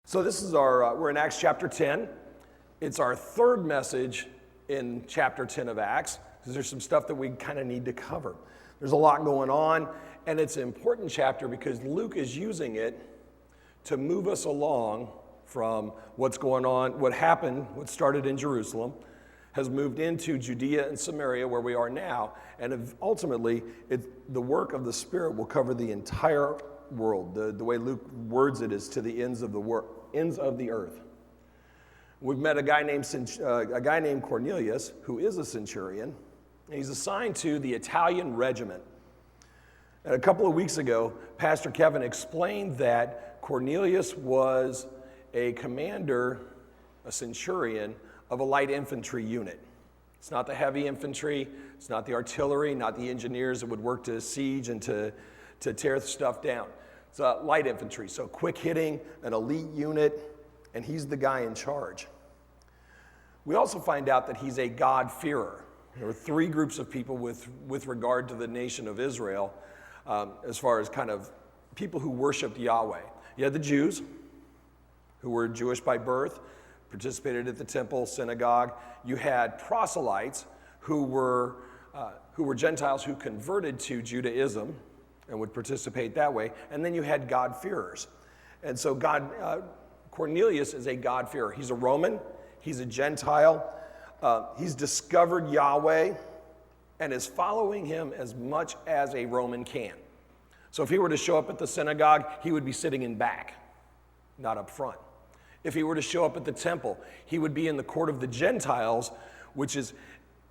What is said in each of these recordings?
So this is we're in Acts chapter 10. It's our third message in chapter 10 of Acts, because there's some stuff that we kind of need to cover. There's a lot going on, and it's an important chapter because Luke is using it to move us along from what's going on, what happened, what started in Jerusalem, has moved into Judea and Samaria, where we are now, and ultimately, the work of the Spirit will cover the entire world. The way Luke words it is to the ends of the earth. We've met a guy named Cornelius, who is a centurion, and he's assigned to the Italian regiment. And a couple of weeks ago, Pastor Kevin explained that Cornelius was a commander, a centurion, of a light infantry unit. It's not the heavy infantry, it's not the artillery, not the engineers that would work to siege and to tear stuff down. It's light infantry, so quick hitting, an elite unit, and he's the guy in charge. We also find out that he's a God-fearer. There were three groups of people with regard to the nation of Israel, as far as kind of people who worshiped Yahweh. You had the Jews, who were Jewish by birth, participated at the temple, synagogue. You had proselytes, who were Gentiles who converted to Judaism and would participate that way. And then you had God-fearers. And so Cornelius is a God-fearer. He's a Roman. He's a Gentile. He's discovered Yahweh and is following him as much as a Roman can. So if he were to show up at the synagogue, he would be sitting in back, not up front. If he were to show up at the temple, he would be in the court of the Gentiles, which is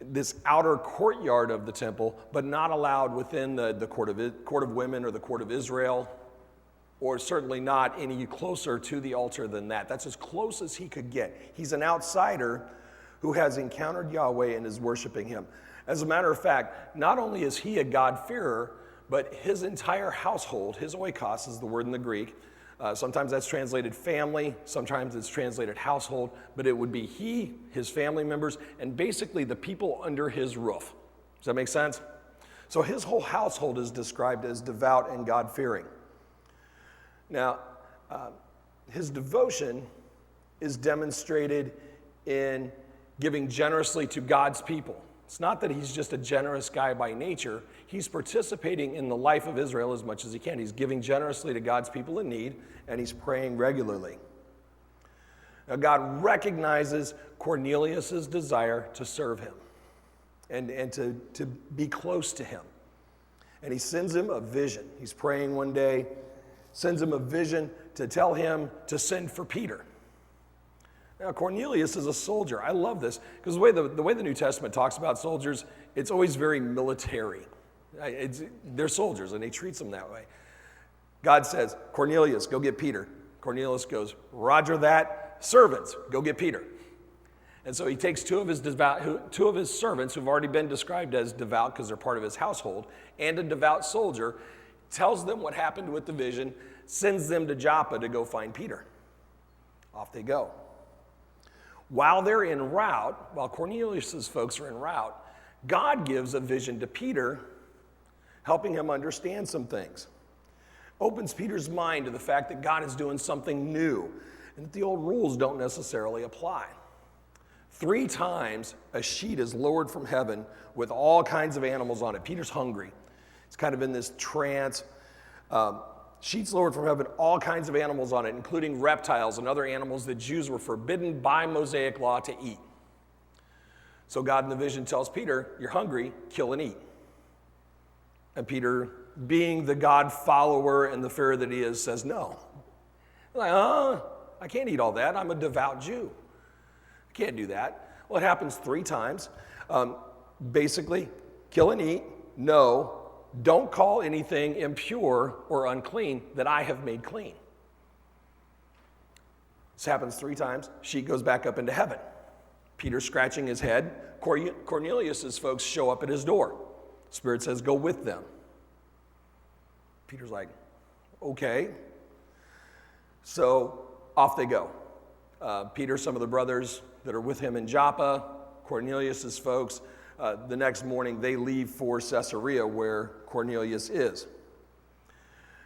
this outer courtyard of the temple, but not allowed within the court of women or the court of Israel, or certainly not any closer to the altar than that. That's as close as he could get. He's an outsider who has encountered Yahweh and is worshiping him. As a matter of fact, not only is he a God-fearer, but his entire household, his oikos is the word in the Greek. Sometimes that's translated family, sometimes it's translated household, but it would be he, his family members, and basically the people under his roof. Does that make sense? So his whole household is described as devout and God-fearing. Now, his devotion is demonstrated in giving generously to God's people. It's not that he's just a generous guy by nature. He's participating in the life of Israel as much as he can. He's giving generously to God's people in need, and he's praying regularly. Now, God recognizes Cornelius' desire to serve him and to be close to him. And he sends him a vision. He's praying one day, sends him a vision to tell him to send for Peter. Now, Cornelius is a soldier. I love this because the way the New Testament talks about soldiers, it's always very military. They're soldiers, and he treats them that way. God says, Cornelius, go get Peter. Cornelius goes, Roger that. Servants, go get Peter. And so he takes two of his servants who've already been described as devout because they're part of his household, and a devout soldier, tells them what happened with the vision, sends them to Joppa to go find Peter. Off they go. While they're en route, while Cornelius' folks are en route, God gives a vision to Peter, helping him understand some things. Opens Peter's mind to the fact that God is doing something new and that the old rules don't necessarily apply. 3 times a sheet is lowered from heaven with all kinds of animals on it. Peter's hungry. He's kind of in this trance. sheets lowered from heaven, all kinds of animals on it, including reptiles and other animals that Jews were forbidden by Mosaic law to eat. So God in the vision tells Peter, you're hungry, kill and eat. And Peter, being the God follower and the Pharisee that he is, says no. Like, I can't eat all that. I'm a devout Jew. I can't do that. Well, it happens 3 times. Basically, kill and eat, no, don't call anything impure or unclean that I have made clean. This happens 3 times. Sheet goes back up into heaven. Peter's scratching his head. Cornelius' folks show up at his door. Spirit says, go with them. Peter's like, okay. So off they go. Peter, some of the brothers that are with him in Joppa, Cornelius' folks, the next morning they leave for Caesarea where Cornelius is.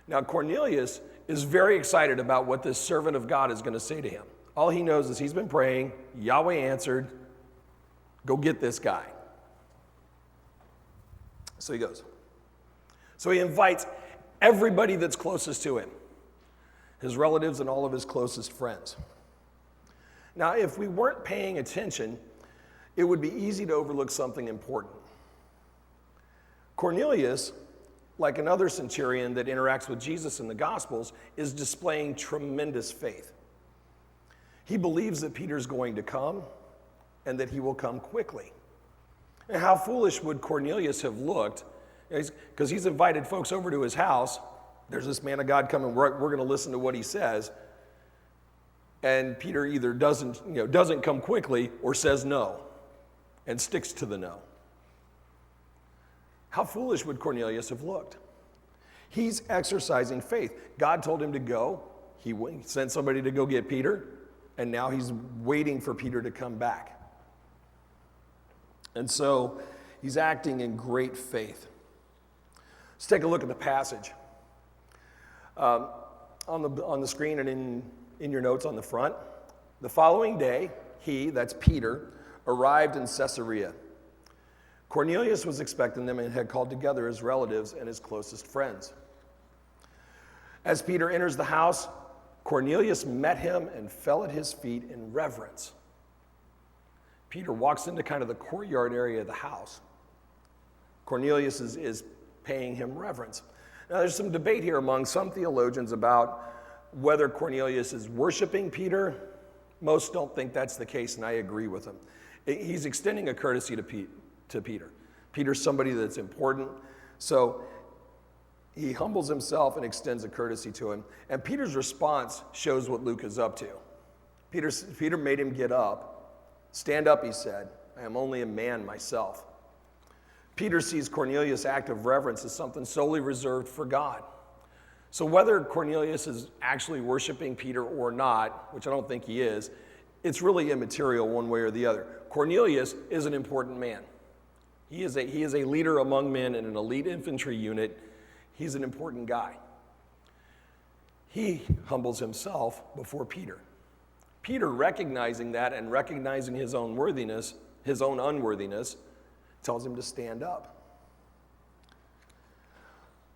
Now Cornelius is very excited about what this servant of God is going to say to him. All he knows is he's been praying, Yahweh answered, go get this guy. So he goes. So he invites everybody that's closest to him, his relatives and all of his closest friends. Now, if we weren't paying attention, it would be easy to overlook something important. Cornelius, like another centurion that interacts with Jesus in the Gospels, is displaying tremendous faith. He believes that Peter's going to come and that he will come quickly. And how foolish would Cornelius have looked? Because he's invited folks over to his house. There's this man of God coming. We're going to listen to what he says. And Peter either doesn't come quickly or says no and sticks to the no. How foolish would Cornelius have looked? He's exercising faith. God told him to go. He sent somebody to go get Peter, and now he's waiting for Peter to come back. And so he's acting in great faith. Let's take a look at the passage. On the screen and in your notes on the front. The following day, he, that's Peter, arrived in Caesarea. Cornelius was expecting them and had called together his relatives and his closest friends. As Peter enters the house, Cornelius met him and fell at his feet in reverence. Peter walks into kind of the courtyard area of the house. Cornelius is paying him reverence. Now, there's some debate here among some theologians about whether Cornelius is worshiping Peter. Most don't think that's the case, and I agree with them. He's extending a courtesy to Peter. Peter's somebody that's important, so he humbles himself and extends a courtesy to him. And Peter's response shows what Luke is up to. Peter made him get up. Stand up, he said. I am only a man myself. Peter sees Cornelius' act of reverence as something solely reserved for God. So whether Cornelius is actually worshiping Peter or not, which I don't think he is, it's really immaterial one way or the other. Cornelius is an important man. He is a leader among men in an elite infantry unit. He's an important guy. He humbles himself before Peter. Peter, recognizing that and recognizing his own unworthiness, tells him to stand up.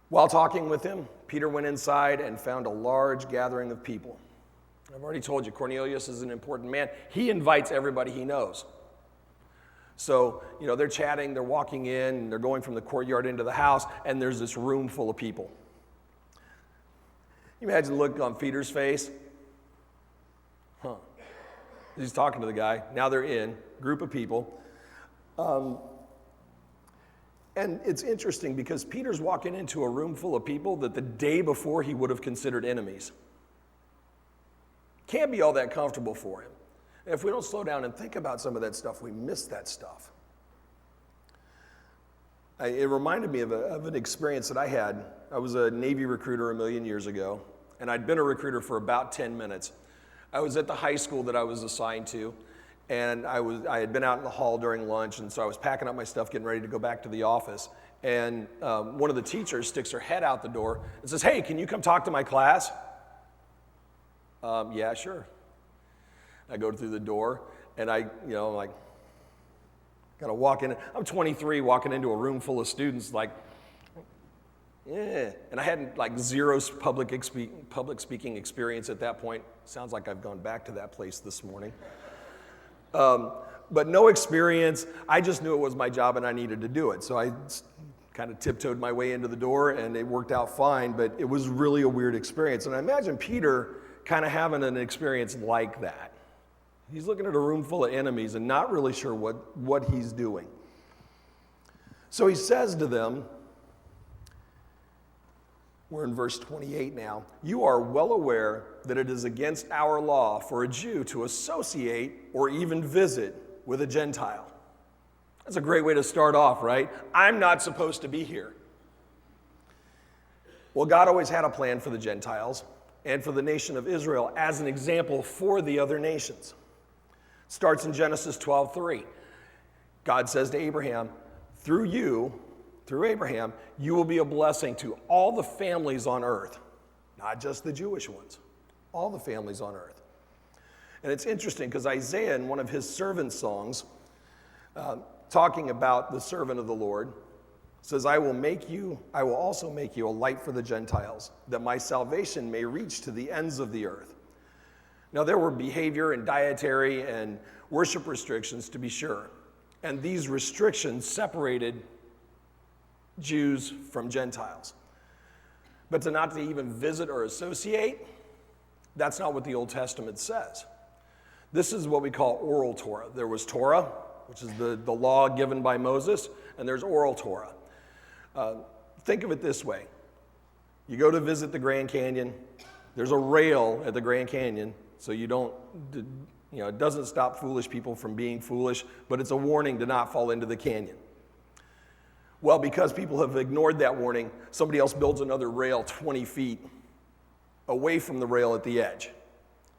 While talking with him, Peter went inside and found a large gathering of people. I've already told you, Cornelius is an important man. He invites everybody he knows. So, they're chatting, they're walking in, they're going from the courtyard into the house, and there's this room full of people. You imagine the look on Peter's face? He's talking to the guy. Now they're in, group of people. And it's interesting because Peter's walking into a room full of people that the day before he would have considered enemies. Can't be all that comfortable for him. And if we don't slow down and think about some of that stuff, we miss that stuff. It reminded me of an experience that I had. I was a Navy recruiter a million years ago, and I'd been a recruiter for about 10 minutes. I was at the high school that I was assigned to, and I had been out in the hall during lunch, and so I was packing up my stuff, getting ready to go back to the office. And one of the teachers sticks her head out the door and says, "Hey, can you come talk to my class?" Yeah, sure. I go through the door, and I kind of walk in. I'm 23, walking into a room full of students, like, And I had like zero public speaking experience at that point. Sounds like I've gone back to that place this morning. But no experience. I just knew it was my job and I needed to do it. So I kind of tiptoed my way into the door and it worked out fine, but it was really a weird experience. And I imagine Peter kind of having an experience like that. He's looking at a room full of enemies and not really sure what he's doing. So he says to them, we're in verse 28 now, "You are well aware that it is against our law for a Jew to associate or even visit with a Gentile." That's a great way to start off, right? I'm not supposed to be here. Well, God always had a plan for the Gentiles and for the nation of Israel as an example for the other nations. It starts in Genesis 12:3. God says to Abraham, through Abraham, you will be a blessing to all the families on earth, not just the Jewish ones, all the families on earth. And it's interesting because Isaiah, in one of his servant songs, talking about the servant of the Lord, says, I will also make you a light for the Gentiles, that my salvation may reach to the ends of the earth. Now there were behavior and dietary and worship restrictions, to be sure. And these restrictions separated Jews from Gentiles. But not to even visit or associate, that's not what the Old Testament says. This is what we call oral Torah. There was Torah, which is the law given by Moses, and there's oral Torah. Think of it this way. You go to visit the Grand Canyon, there's a rail at the Grand Canyon, so it doesn't stop foolish people from being foolish, but it's a warning to not fall into the canyon. Well, because people have ignored that warning, somebody else builds another rail 20 feet away from the rail at the edge.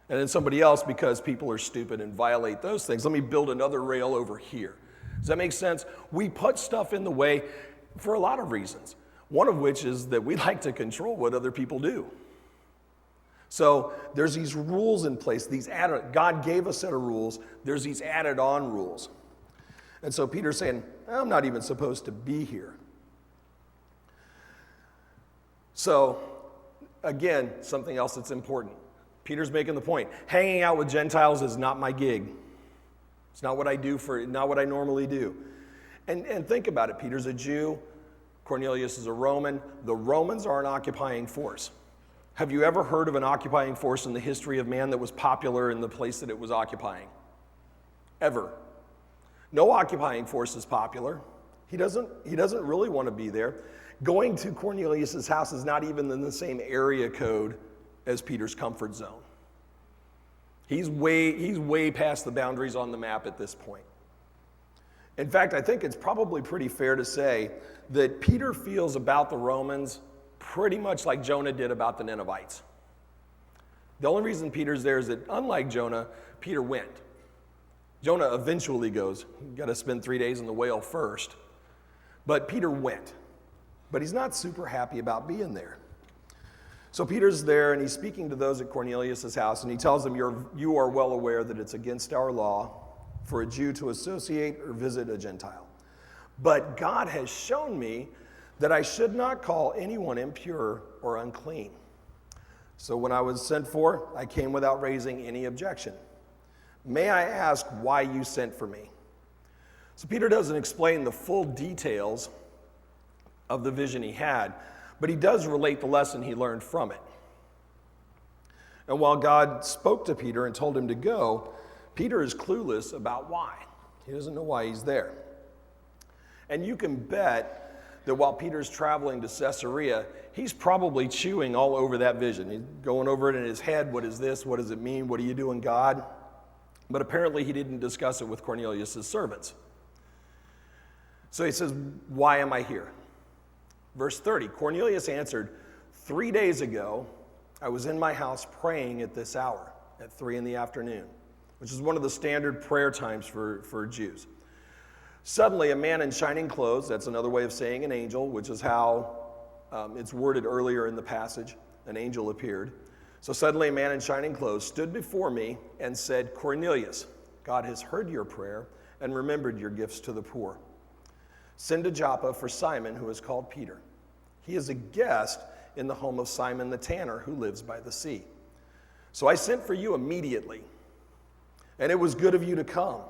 And then somebody else, because people are stupid and violate those things, let me build another rail over here. Does that make sense? We put stuff in the way for a lot of reasons. One of which is that we like to control what other people do. So there's these rules in place. God gave a set of rules. There's these added on rules. And so Peter's saying, I'm not even supposed to be here. So again, something else that's important. Peter's making the point. Hanging out with Gentiles is not my gig. It's not what I do not what I normally do. And think about it. Peter's a Jew. Cornelius is a Roman. The Romans are an occupying force. Have you ever heard of an occupying force in the history of man that was popular in the place that it was occupying? Ever. No occupying force is popular. He doesn't really want to be there. Going to Cornelius' house is not even in the same area code as Peter's comfort zone. He's way past the boundaries on the map at this point. In fact, I think it's probably pretty fair to say that Peter feels about the Romans pretty much like Jonah did about the Ninevites. The only reason Peter's there is that, unlike Jonah, Peter went. Jonah eventually goes. You've got to spend 3 days in the whale first. But Peter went. But he's not super happy about being there. So Peter's there, and he's speaking to those at Cornelius' house, and he tells them, you are well aware that it's against our law for a Jew to associate or visit a Gentile. But God has shown me that I should not call anyone impure or unclean. So when I was sent for, I came without raising any objection. May I ask why you sent for me? So Peter doesn't explain the full details of the vision he had, but he does relate the lesson he learned from it. And while God spoke to Peter and told him to go, Peter is clueless about why. He doesn't know why he's there. And you can bet that while Peter's traveling to Caesarea, he's probably chewing all over that vision. He's going over it in his head. What is this? What does it mean? What are you doing, God? But apparently he didn't discuss it with Cornelius' servants. So he says, why am I here? Verse 30, Cornelius answered, 3 days ago, I was in my house praying at this hour, at 3 p.m, which is one of the standard prayer times for Jews. Suddenly, a man in shining clothes, that's another way of saying an angel, which is how it's worded earlier in the passage, an angel appeared. So suddenly a man in shining clothes stood before me and said, Cornelius, God has heard your prayer and remembered your gifts to the poor. Send to Joppa for Simon, who is called Peter. He is a guest in the home of Simon the tanner, who lives by the sea. So I sent for you immediately, and it was good of you to come.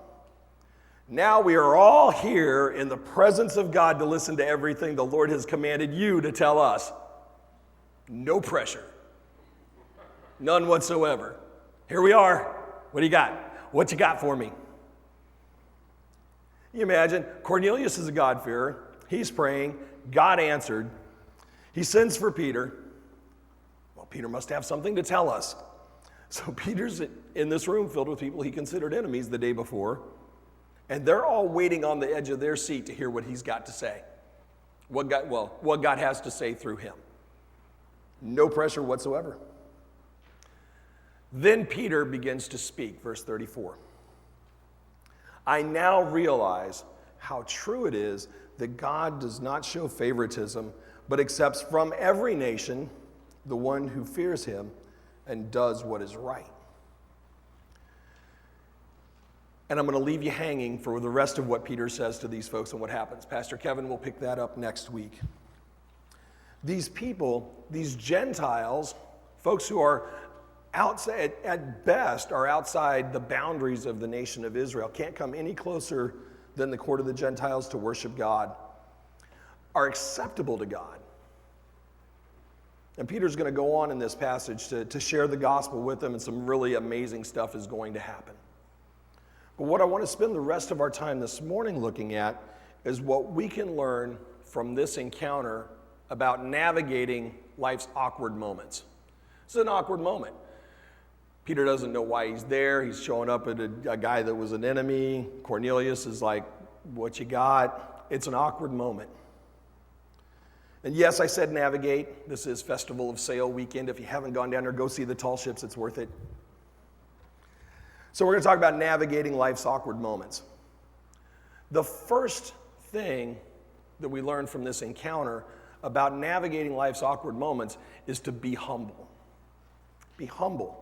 Now we are all here in the presence of God to listen to everything the Lord has commanded you to tell us. No pressure. None whatsoever. Here we are. What do you got? What you got for me? You imagine, Cornelius is a God-fearer. He's praying. God answered. He sends for Peter. Well, Peter must have something to tell us. So Peter's in this room filled with people he considered enemies the day before. And they're all waiting on the edge of their seat to hear what he's got to say. What God has to say through him. No pressure whatsoever. Then Peter begins to speak, verse 34. I now realize how true it is that God does not show favoritism, but accepts from every nation the one who fears him and does what is right. And I'm going to leave you hanging for the rest of what Peter says to these folks and what happens. Pastor Kevin will pick that up next week. These people, these Gentiles, folks who are outside, at best, are outside the boundaries of the nation of Israel, can't come any closer than the court of the Gentiles to worship God, are acceptable to God. And Peter's going to go on in this passage to share the gospel with them, and some really amazing stuff is going to happen. But what I want to spend the rest of our time this morning looking at is what we can learn from this encounter about navigating life's awkward moments. It's an awkward moment. Peter doesn't know why he's there. He's showing up at a guy that was an enemy. Cornelius is like, what you got? It's an awkward moment. And yes, I said navigate. This is Festival of Sail weekend. If you haven't gone down there, go see the tall ships. It's worth it. So we're going to talk about navigating life's awkward moments. The first thing that we learn from this encounter about navigating life's awkward moments is to be humble. Be humble.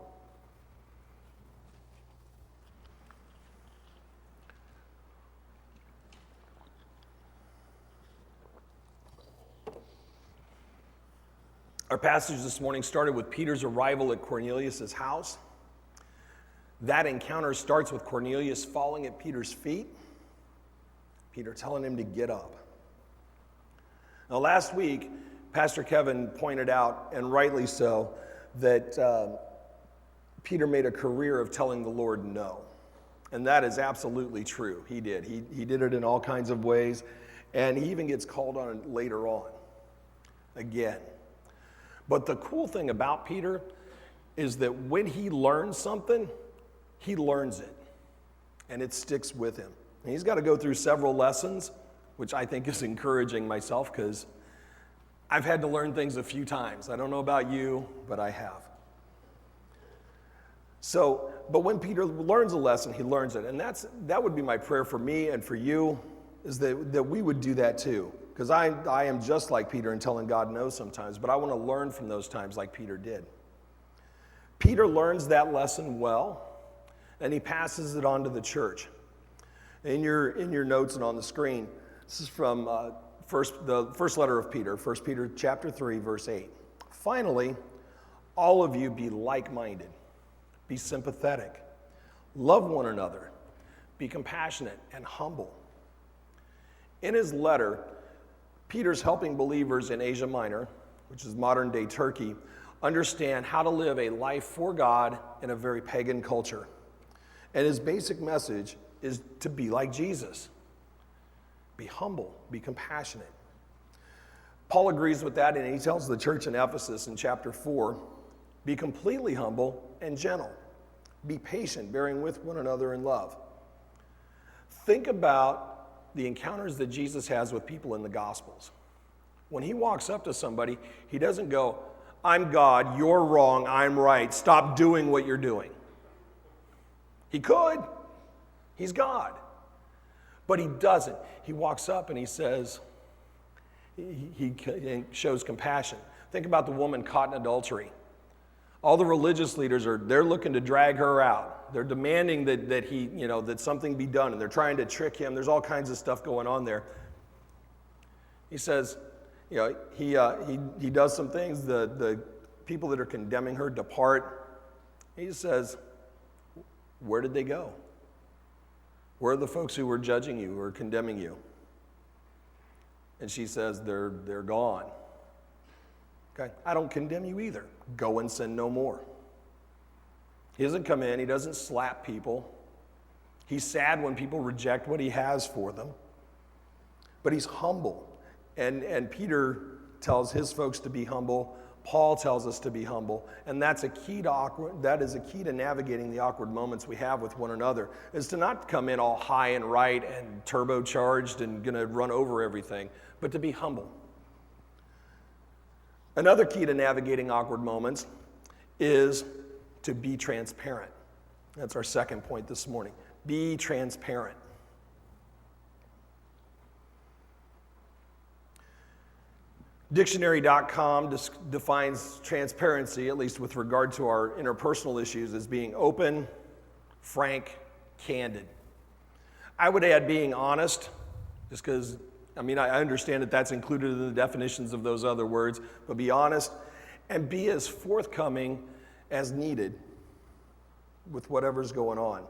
Our passage this morning started with Peter's arrival at Cornelius' house. That encounter starts with Cornelius falling at Peter's feet, Peter telling him to get up. Now, last week, Pastor Kevin pointed out, and rightly so, that Peter made a career of telling the Lord no. And that is absolutely true. He did. He did it in all kinds of ways, and he even gets called on it later on, again. But the cool thing about Peter is that when he learns something, he learns it, and it sticks with him. And he's got to go through several lessons, which I think is encouraging myself, because I've had to learn things a few times. I don't know about you, but I have. So, but when Peter learns a lesson, he learns it. And that would be my prayer for me and for you, is that we would do that too. Because I am just like Peter in telling God no sometimes, but I want to learn from those times like Peter did. Peter learns that lesson well, and he passes it on to the church. In your notes and on the screen, this is from the first letter of Peter, 1 Peter chapter 3, verse 8. Finally, all of you be like-minded, be sympathetic, love one another, be compassionate and humble. In his letter, Peter's helping believers in Asia Minor, which is modern-day Turkey, understand how to live a life for God in a very pagan culture. And his basic message is to be like Jesus. Be humble, be compassionate. Paul agrees with that, and he tells the church in Ephesus in chapter 4, be completely humble and gentle. Be patient, bearing with one another in love. Think about the encounters that Jesus has with people in the Gospels. When he walks up to somebody, he doesn't go, I'm God, you're wrong, I'm right, stop doing what you're doing. He could. He's God. But he doesn't. He walks up and he says, he shows compassion. Think about the woman caught in adultery. All the religious leaders they're looking to drag her out. They're demanding that something be done, and they're trying to trick him. There's all kinds of stuff going on there. He says, he does some things. The people that are condemning her depart. He just says, where did they go? Where are the folks who were judging you, who were condemning you? And she says, they're gone. Okay, I don't condemn you either. Go and sin no more. He doesn't come in, he doesn't slap people. He's sad when people reject what he has for them. But he's humble. And Peter tells his folks to be humble. Paul tells us to be humble. And that is a key to navigating the awkward moments we have with one another, is to not come in all high and right and turbocharged and going to run over everything, but to be humble. Another key to navigating awkward moments is to be transparent. That's our second point this morning. Be transparent. Dictionary.com defines transparency, at least with regard to our interpersonal issues, as being open, frank, candid. I would add being honest, just because, I understand that that's included in the definitions of those other words, but be honest and be as forthcoming as needed with whatever's going on.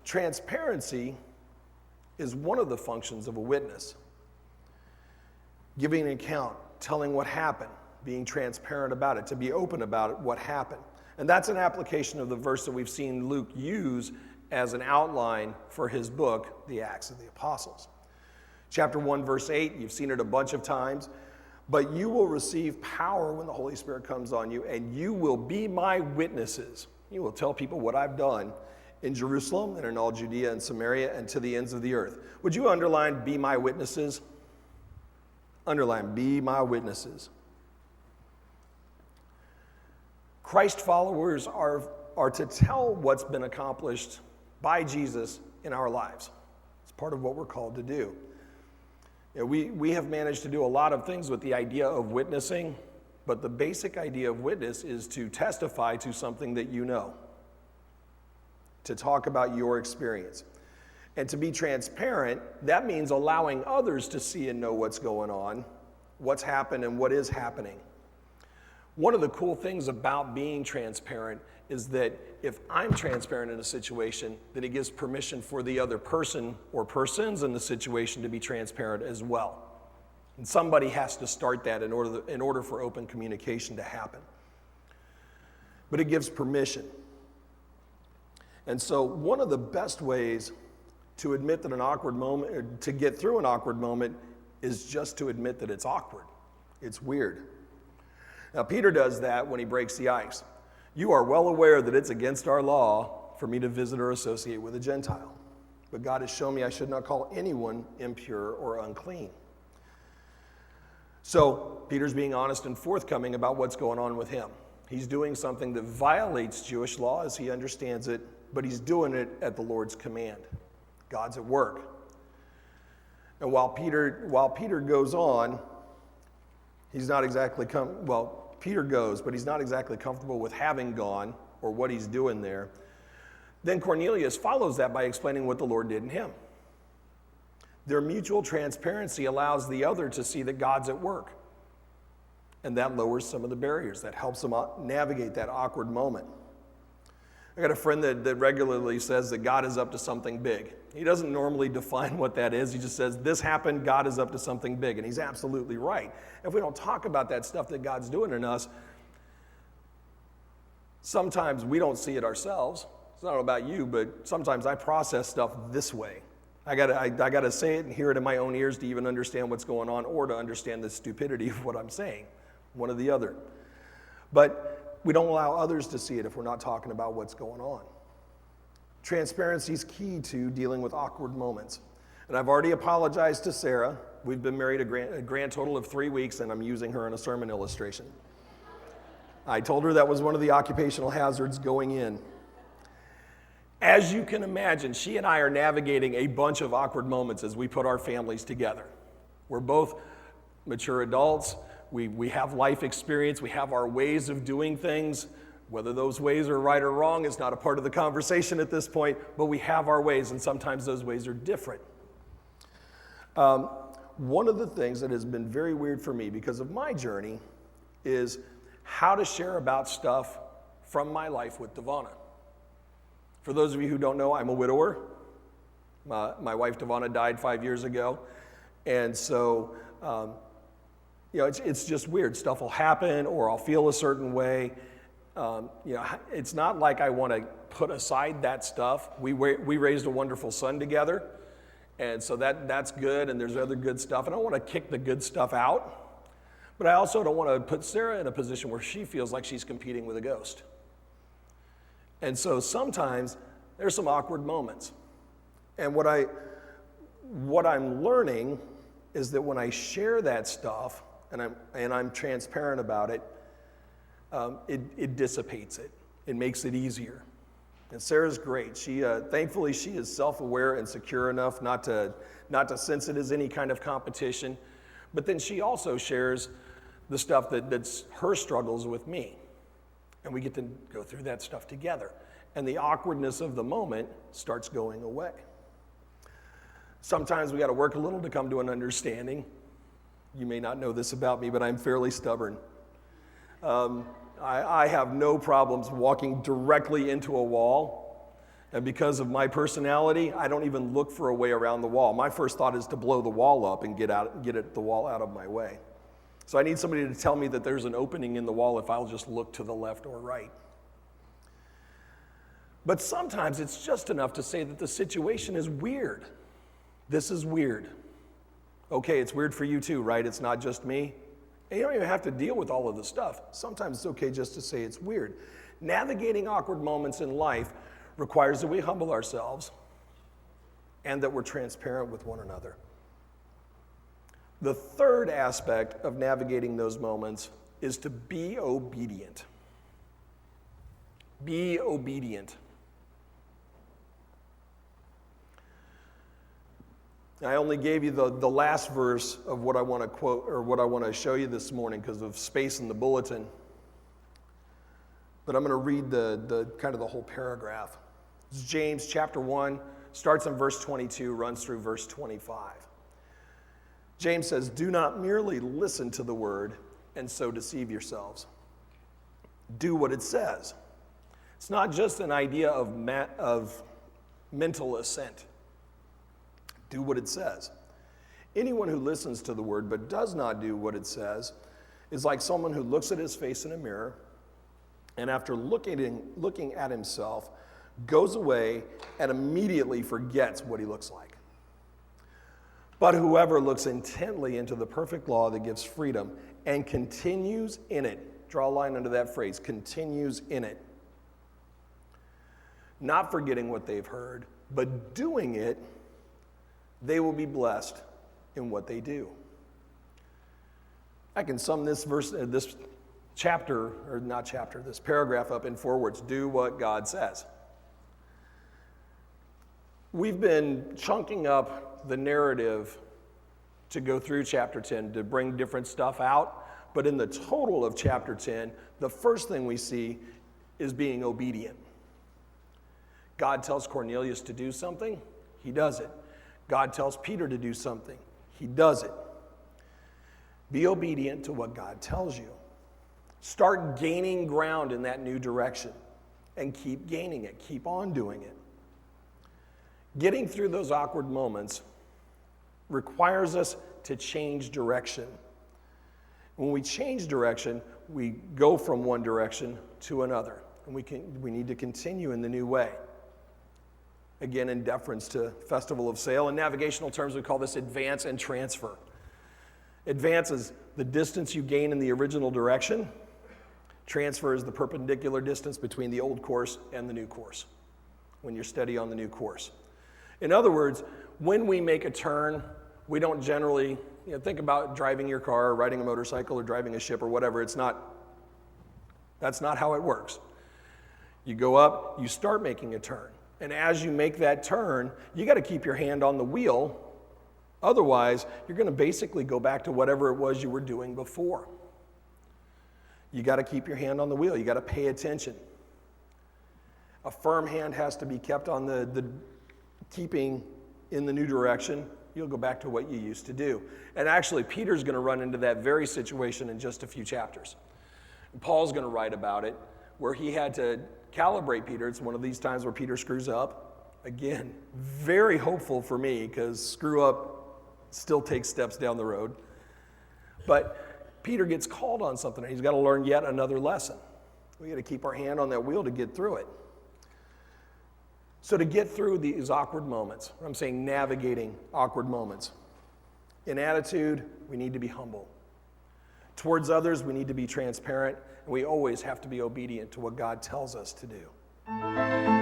Transparency is one of the functions of a witness. Giving an account, telling what happened, being transparent about it, to be open about it, what happened. And that's an application of the verse that we've seen Luke use as an outline for his book, The Acts of the Apostles. Chapter 1, verse 8, you've seen it a bunch of times. But you will receive power when the Holy Spirit comes on you, and you will be my witnesses. You will tell people what I've done in Jerusalem and in all Judea and Samaria and to the ends of the earth. Would you underline, be my witnesses? Underline, be my witnesses. Christ followers are to tell what's been accomplished by Jesus in our lives. It's part of what we're called to do. We have managed to do a lot of things with the idea of witnessing, but the basic idea of witness is to testify to something that you know, to talk about your experience. And to be transparent, that means allowing others to see and know what's going on, what's happened and what is happening. One of the cool things about being transparent is that if I'm transparent in a situation, then it gives permission for the other person or persons in the situation to be transparent as well. And somebody has to start that in order for open communication to happen. But it gives permission. And so one of the best ways to admit that an awkward moment, or to get through an awkward moment, is just to admit that it's awkward. It's weird. Now, Peter does that when he breaks the ice. You are well aware that it's against our law for me to visit or associate with a Gentile. But God has shown me I should not call anyone impure or unclean. So, Peter's being honest and forthcoming about what's going on with him. He's doing something that violates Jewish law as he understands it, but he's doing it at the Lord's command. God's at work. And while Peter goes on, he's not exactly Peter goes, but he's not exactly comfortable with having gone or what he's doing there. Then Cornelius follows that by explaining what the Lord did in him. Their mutual transparency allows the other to see that God's at work. And that lowers some of the barriers. That helps them navigate that awkward moment. I got a friend that regularly says that God is up to something big. He doesn't normally define what that is. He just says, this happened, God is up to something big. And he's absolutely right. If we don't talk about that stuff that God's doing in us, sometimes we don't see it ourselves. It's not about you, but sometimes I process stuff this way. I gotta say it and hear it in my own ears to even understand what's going on or to understand the stupidity of what I'm saying, one or the other. But we don't allow others to see it if we're not talking about what's going on. Transparency is key to dealing with awkward moments. And I've already apologized to Sarah. We've been married a grand total of 3 weeks, and I'm using her in a sermon illustration. I told her that was one of the occupational hazards going in. As you can imagine, she and I are navigating a bunch of awkward moments as we put our families together. We're both mature adults. We have life experience. We have our ways of doing things. Whether those ways are right or wrong is not a part of the conversation at this point, but we have our ways, and sometimes those ways are different. one of the things that has been very weird for me because of my journey is how to share about stuff from my life with Devonna. For those of you who don't know, I'm a widower. My wife Devonna died 5 years ago. And so, it's just weird. Stuff will happen or I'll feel a certain way. It's not like I want to put aside that stuff. We raised a wonderful son together. And so that's good, and there's other good stuff. And I don't want to kick the good stuff out. But I also don't want to put Sarah in a position where she feels like she's competing with a ghost. And so sometimes there's some awkward moments. And what I'm learning is that when I share that stuff and I'm transparent about it, it dissipates it. It makes it easier. And Sarah's great. She thankfully she is self-aware and secure enough not to sense it as any kind of competition. But then she also shares the stuff that's her struggles with me. And we get to go through that stuff together. And the awkwardness of the moment starts going away. Sometimes we got to work a little to come to an understanding. You may not know this about me, but I'm fairly stubborn. I have no problems walking directly into a wall. And because of my personality, I don't even look for a way around the wall. My first thought is to blow the wall up and get the wall out of my way. So I need somebody to tell me that there's an opening in the wall if I'll just look to the left or right. But sometimes it's just enough to say that the situation is weird. This is weird. Okay, it's weird for you too, right? It's not just me. And you don't even have to deal with all of the stuff. Sometimes it's okay just to say it's weird. Navigating awkward moments in life requires that we humble ourselves and that we're transparent with one another. The third aspect of navigating those moments is to be obedient. Be obedient. I only gave you the last verse of what I want to quote or what I want to show you this morning because of space in the bulletin. But I'm going to read the kind of the whole paragraph. It's James chapter 1, starts in verse 22, runs through verse 25. James says, "Do not merely listen to the word and so deceive yourselves. Do what it says." It's not just an idea of mental assent. Do what it says. Anyone who listens to the word but does not do what it says is like someone who looks at his face in a mirror and after looking at himself goes away and immediately forgets what he looks like. But whoever looks intently into the perfect law that gives freedom and continues in it, draw a line under that phrase, continues in it, not forgetting what they've heard, but doing it, they will be blessed in what they do. I can sum this paragraph up in 4 words. Do what God says. We've been chunking up the narrative to go through chapter 10 to bring different stuff out, but in the total of chapter 10, the first thing we see is being obedient. God tells Cornelius to do something, he does it. God tells Peter to do something, he does it. Be obedient to what God tells you. Start gaining ground in that new direction and keep gaining it, keep on doing it. Getting through those awkward moments requires us to change direction. When we change direction, we go from one direction to another, and we need to continue in the new way. Again, in deference to Festival of Sail. In navigational terms, we call this advance and transfer. Advance is the distance you gain in the original direction. Transfer is the perpendicular distance between the old course and the new course when you're steady on the new course. In other words, when we make a turn, we don't generally, think about driving your car, or riding a motorcycle, or driving a ship, or whatever. That's not how it works. You go up, you start making a turn. And as you make that turn, you got to keep your hand on the wheel. Otherwise, you're going to basically go back to whatever it was you were doing before. You got to keep your hand on the wheel. You got to pay attention. A firm hand has to be kept on the keeping in the new direction, You'll go back to what you used to do. And actually, Peter's going to run into that very situation in just a few chapters. And Paul's going to write about it, where he had to calibrate Peter. It's one of these times where Peter screws up. Again, very hopeful for me, because screw up still takes steps down the road. But Peter gets called on something, and he's got to learn yet another lesson. We got to keep our hand on that wheel to get through it. So to get through these awkward moments, I'm saying navigating awkward moments, in attitude, we need to be humble. Towards others, we need to be transparent, and we always have to be obedient to what God tells us to do.